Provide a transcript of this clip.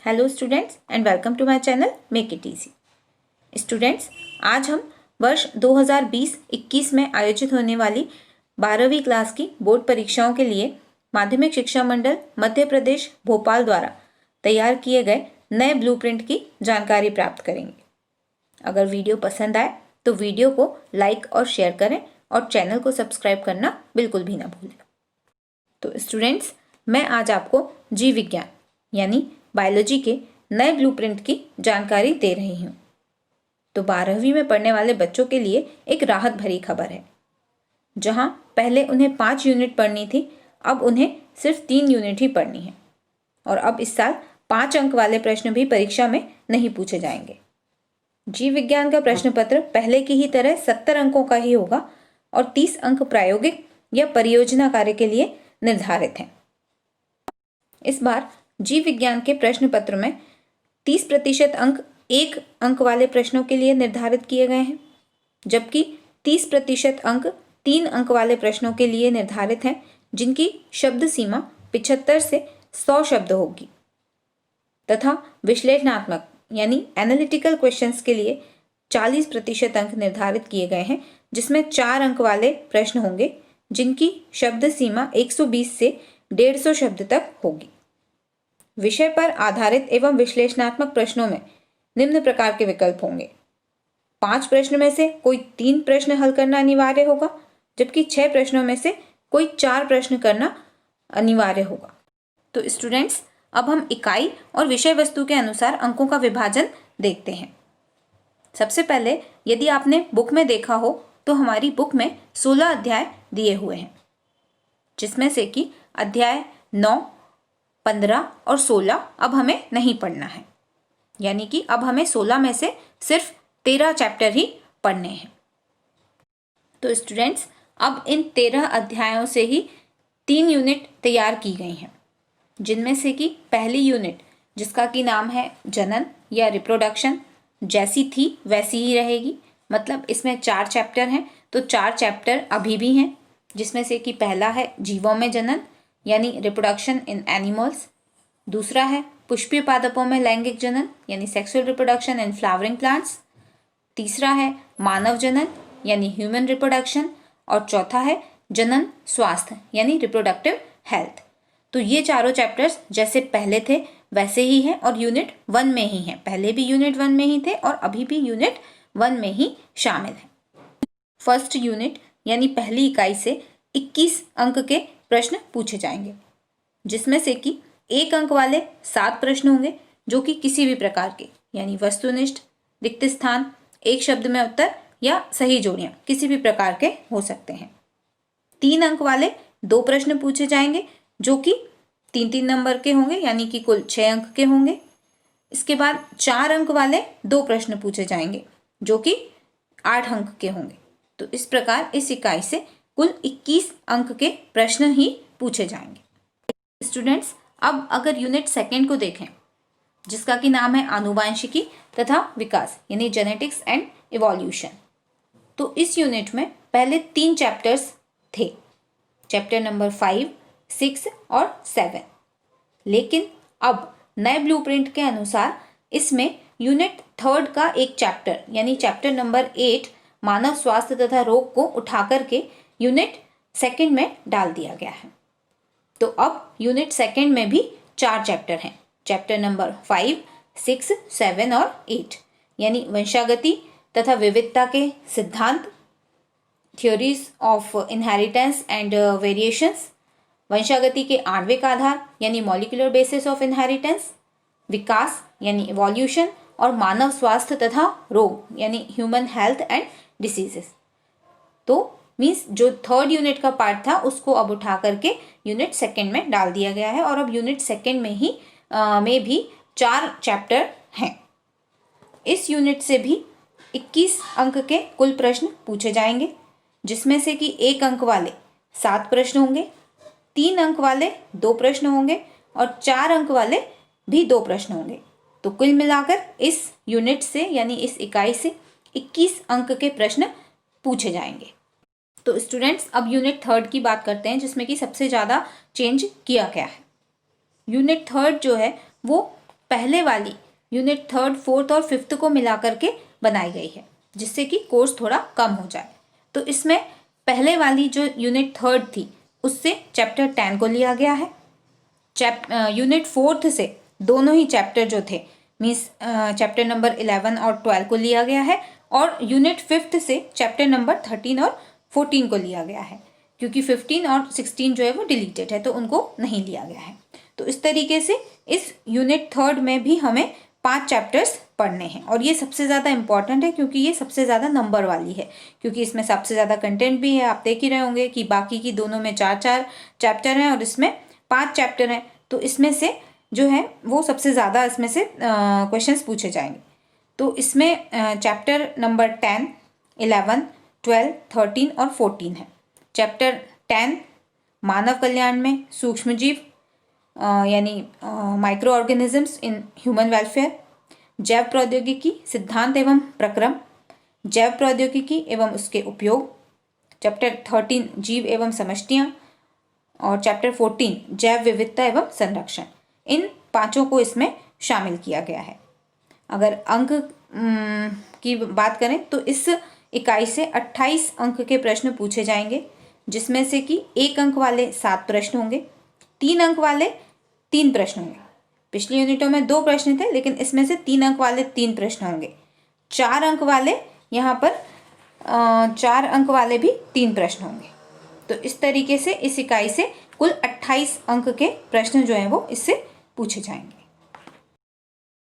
Hello students and welcome to my channel make it easy. Students, आज हम वर्ष 2020-21 में आयोजित होने वाली 12वीं क्लास की बोर्ड परीक्षाओं के लिए माध्यमिक शिक्षा मंडल मध्य प्रदेश भोपाल द्वारा तैयार किए गए नए ब्लूप्रिंट की जानकारी प्राप्त करेंगे। अगर वीडियो पसंद आए तो वीडियो को लाइक और शेयर करें और चैनल को सब्सक्राइब करना बिल्कुल भी ना भूलें। तो स्टूडेंट्स, मैं आज आपको जीव विज्ञान यानी बायोलॉजी के नए ब्लूप्रिंट की जानकारी दे रही हूँ। तो 12वीं में पढ़ने वाले बच्चों के लिए एक राहत भरी खबर है। जहाँ पहले उन्हें 5 यूनिट पढ़नी थी, अब उन्हें सिर्फ 3 यूनिट ही पढ़नी है। और अब इस साल 5 अंक वाले प्रश्न भी परीक्षा में नहीं पूछे जाएंगे। जीव विज्ञान का प्रश्न पत्र पहले की ही तरह 70 अंकों का ही होगा और 30 अंक प्रायोगिक या परियोजना कार्य के लिए निर्धारित हैं। इस बार जीव विज्ञान के प्रश्न पत्र में 30% अंक 1 अंक वाले प्रश्नों के लिए निर्धारित किए गए हैं, जबकि 30% अंक 3 अंक वाले प्रश्नों के लिए निर्धारित हैं, जिनकी शब्द सीमा 75 से 100 शब्द होगी। तथा विश्लेषणात्मक यानी एनालिटिकल क्वेश्चंस के लिए 40% अंक निर्धारित किए गए हैं, जिसमें 4 अंक वाले प्रश्न होंगे, जिनकी शब्द सीमा 120 से 150 शब्द तक होगी। विषय पर आधारित एवं विश्लेषणात्मक प्रश्नों में निम्न प्रकार के विकल्प होंगे। 5 प्रश्न में से कोई 3 प्रश्न हल करना अनिवार्य होगा, जबकि 6 प्रश्नों में से कोई 4 प्रश्न करना अनिवार्य होगा। तो स्टूडेंट्स, अब हम इकाई और विषय वस्तु के अनुसार अंकों का विभाजन देखते हैं। सबसे पहले, यदि आपने बुक में देखा हो तो हमारी बुक में 16 अध्याय दिए हुए हैं, जिसमें से कि अध्याय 9, 15 और 16 अब हमें नहीं पढ़ना है। यानी कि अब हमें 16 में से सिर्फ 13 चैप्टर ही पढ़ने हैं। तो स्टूडेंट्स, अब इन 13 अध्यायों से ही 3 यूनिट तैयार की गई हैं, जिनमें से कि पहली यूनिट, जिसका कि नाम है जनन या रिप्रोडक्शन, जैसी थी वैसी ही रहेगी। मतलब इसमें 4 चैप्टर हैं, तो 4 चैप्टर अभी भी हैं, जिसमें से कि पहला है जीवों में जनन यानी रिप्रोडक्शन इन एनिमल्स। दूसरा है पुष्पीय पादपों में लैंगिक जनन यानी sexual reproduction in flowering plants. तीसरा है मानव जनन यानी ह्यूमन रिप्रोडक्शन। और चौथा है जनन स्वास्थ्य यानी रिप्रोडक्टिव हेल्थ। तो ये चारों चैप्टर्स जैसे पहले थे वैसे ही हैं और यूनिट 1 में ही हैं। पहले भी यूनिट 1 में ही थे और अभी भी यूनिट 1 में ही शामिल हैं। फर्स्ट यूनिट यानी पहली इकाई से 21 अंक के प्रश्न पूछे जाएंगे, जिसमें से कि 1 अंक वाले 7 प्रश्न होंगे, जो कि किसी भी प्रकार के यानी वस्तुनिष्ठ, रिक्त स्थान, एक शब्द में उत्तर या सही जोड़ियां किसी भी प्रकार के हो सकते हैं। 3 अंक वाले 2 प्रश्न पूछे जाएंगे, जो कि 3-3 नंबर के होंगे, यानी कि कुल 6 अंक के होंगे। इसके बाद 4 अंक वाले 2 प्रश्न पूछे जाएंगे, जो कि 8 अंक के होंगे। तो इस प्रकार इस इकाई से कुल 21 अंक के प्रश्न ही पूछे जाएंगे। स्टूडेंट्स, अब अगर यूनिट 2 को देखें, जिसका कि नाम है आनुवांशिकी तथा विकास यानी जेनेटिक्स एंड इवोल्यूशन, तो इस यूनिट में पहले 3 चैप्टर्स थे, चैप्टर नंबर 5, 6 और 7। लेकिन अब नए ब्लूप्रिंट के अनुसार इसमें यूनिट 3 का एक चैप्टर यानी चैप्टर नंबर 8 मानव स्वास्थ्य तथा रोग को उठा करके यूनिट 2 में डाल दिया गया है। तो अब यूनिट 2 में भी 4 चैप्टर हैं, चैप्टर नंबर 5, 6, 7 और 8 यानी वंशागति तथा विविधता के सिद्धांत, theories of inheritance and variations, वंशागति के आणविक आधार यानी मॉलिक्यूलर बेसिस ऑफ इनहेरिटेंस, विकास यानी इवोल्यूशन और मानव स्वास्थ्य तथा रोग यानी ह्यूमन हेल्थ एंड डिसीजेस। तो मीन्स जो 3rd यूनिट का पार्ट था उसको अब उठा करके यूनिट 2 में डाल दिया गया है और अब यूनिट 2 में भी 4 चैप्टर हैं। इस यूनिट से भी 21 अंक के कुल प्रश्न पूछे जाएंगे, जिसमें से कि 1 अंक वाले 7 प्रश्न होंगे, 3 अंक वाले 2 प्रश्न होंगे और 4 अंक वाले भी 2 प्रश्न होंगे। तो कुल मिलाकर इस यूनिट से यानी इस इकाई से 21 अंक के प्रश्न पूछे जाएंगे। तो स्टूडेंट्स, अब यूनिट 3 की बात करते हैं, जिसमें कि सबसे ज़्यादा चेंज किया गया है। यूनिट 3 जो है वो पहले वाली यूनिट 3, 4 और 5 को मिला करके बनाई गई है, जिससे कि कोर्स थोड़ा कम हो जाए। तो इसमें पहले वाली जो यूनिट 3 थी उससे चैप्टर 10 को लिया गया है। यूनिट 4 से दोनों ही चैप्टर जो थे मीन्स चैप्टर नंबर 11 और 12 को लिया गया है, और यूनिट 5 से चैप्टर नंबर 13 और 14 को लिया गया है, क्योंकि 15 और 16 जो है वो डिलीटेड है तो उनको नहीं लिया गया है। तो इस तरीके से इस यूनिट 3 में भी हमें 5 चैप्टर्स पढ़ने हैं, और ये सबसे ज़्यादा इंपॉर्टेंट है क्योंकि ये सबसे ज़्यादा नंबर वाली है, क्योंकि इसमें सबसे ज़्यादा कंटेंट भी है। आप देख ही रहे होंगे कि बाकी की दोनों में 4-4 चैप्टर हैं और इसमें 5 चैप्टर हैं, तो इसमें से जो है वो सबसे ज़्यादा इसमें से क्वेश्चंस पूछे जाएंगे। तो इसमें चैप्टर नंबर 10, 11, 12, 13 और 14 है। चैप्टर 10 मानव कल्याण में सूक्ष्मजीव यानी micro organisms in human welfare, जैव प्रौद्योगिकी सिद्धांत एवं प्रक्रम, जैव प्रौद्योगिकी एवं उसके उपयोग, चैप्टर 13 जीव एवं समष्टियाँ, और चैप्टर 14 जैव विविधता एवं संरक्षण। इन 5 को इसमें शामिल किया गया है। अगर अंक की बात करें तो इस इकाई से 28 अंक के प्रश्न पूछे जाएंगे, जिसमें से कि 1 अंक वाले 7 प्रश्न होंगे, 3 अंक वाले 3 प्रश्न होंगे। पिछली यूनिटों में 2 प्रश्न थे, लेकिन इसमें से 3 अंक वाले 3 प्रश्न होंगे। 4 अंक वाले यहाँ पर 4 अंक वाले भी 3 प्रश्न होंगे। तो इस तरीके से इस इकाई से कुल 28 अंक के प्रश्न जो हैं वो इससे पूछे जाएंगे।